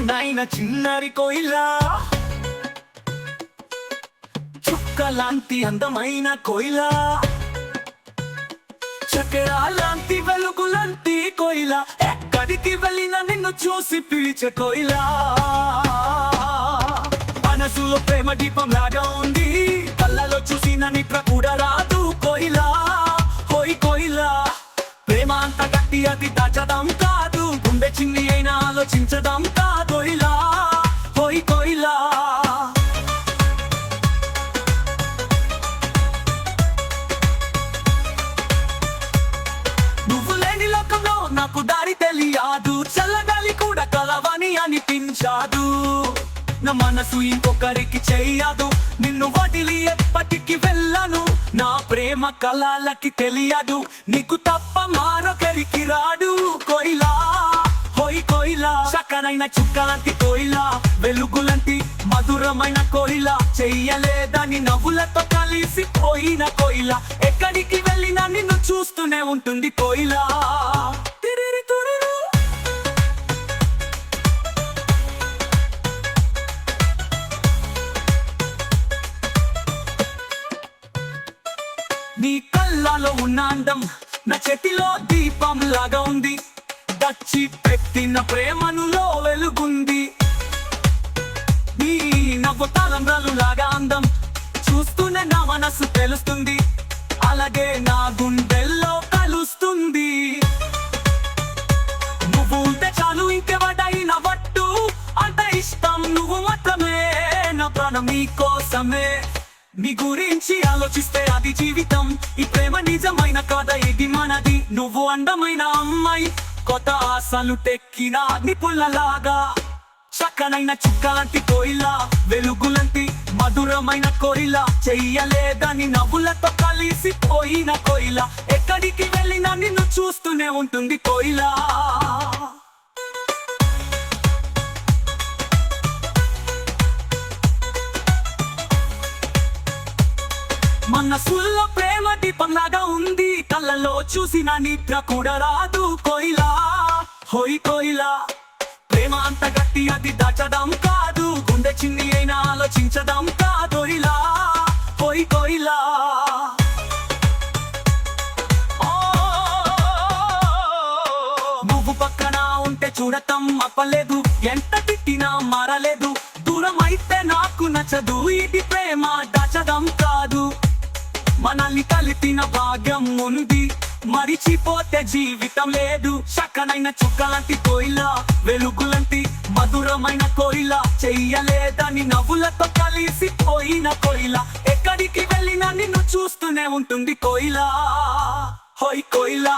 చక్కనైన చిన్నారి కోయిలా, చుక్కలాంటి అందమైన కోయిలా, చక్రాలాంటి వెలుగులాంటి కోయిలా, ఎక్కడికి వెళ్ళినా నిన్ను చూసి పిలిచే కోయిలా. మనసులో ప్రేమ దీపం లాగా ఉంది, కళ్ళలో చూసిన నిద్ర కూడా రాదు కోయిలా. హోయ్ కోయిలా, ప్రేమ అంత గట్టి అది దాచడం కాదు, గుండె చిన్ని అయినా ఆలోచించడం కాదు ఇలా. హోయ్ కోయిలా, నువ్వు లేని లోకంలో నాకు దారి తెలియదు, చల్లగాలి కూడా కలవని అనిపించాదు. నా మనసు ఇంకొకరికి చెయ్యదు, నిన్ను వదిలి ఎప్పటికి వెళ్ళను. నా ప్రేమ కళలకి తెలియదు, నీకు తప్ప మరొకరికి రాడు కోయిలా. హోయ్ కోయిలా, చక్కనైన చుక్కలాంటి కోయిలా, వెలుగులాంటి మధురమైన కోయిలా, చెయ్యలేదని నవ్వులతో కలిసిపోయిన కోయిలా, ఎక్కడికి వెళ్ళినా నిన్ను చూస్తూనే ఉంటుంది కోయిలా. నీ కళ్ళలో ఉన్న అందం నా చేతిలో దీపం లాగా ఉంది, దచ్చి పెట్టిన ప్రేమనులో వెలుగుంది. నీ నవ్వు తలంబ్రాలు లాగా అందం చూస్తూనే నా మనసు తెలుస్తుంది, అలాగే నా గుండెల్లో కలుస్తుంది. నువ్వు ఉంటే చాలు ఇంకెవడైనా వట్టు, అంత ఇష్టం నువ్వు మాత్రమే, నా ప్రాణం నీ కోసమే. నీ గురించి ఆలోచిస్తే అది జీవితం, ఈ ప్రేమ నిజమైన కథ ఇది మనది. నువ్వు అందమైన అమ్మాయి, కొత్త ఆశలు తెక్కిన నిపుల్లలాగా, చక్కనైన చుక్కలాంటి కోయిలా, వెలుగులాంటి మధురమైన కోయిలా, చెయ్యలేదని నవ్వులతో కలిసిపోయిన కోయిలా, ఎక్కడికి వెళ్ళినా నిన్ను చూస్తూనే ఉంటుంది కోయిలా. మనసుల్లో ప్రేమ దీపం లాగా ఉంది, కళ్ళలో చూసిన నిద్ర కూడా రాదు కోయిలా. హోయ్ కోయిలా, ప్రేమ అంత గట్టి అది దాచడం కాదు, గుండె చిన్ని అయినా ఆలోచించడం కాదు ఇలా. హోయ్ కోయిలా, నువ్వు పక్కన ఉంటే చూడటం అప్పలేదు, ఎంత తిట్టినా మారలేదు. దూరం అయితే నాకు నచ్చదు, ఇది ప్రేమ దాచడం కాదు. మనల్ని కలిపిన భాగ్యం ఉంది, మరిచిపోతే జీవితం లేదు. చక్కనైన చుక్కలాంటి కోయిలా, వెలుగులాంటి మధురమైన కోయిలా, చెయ్యలేదని నవ్వులతో కలిసిపోయిన కోయిలా, ఎక్కడికి వెళ్ళినా నిన్ను చూస్తూనే ఉంటుంది కోయిలా. హోయ్ కోయిలా.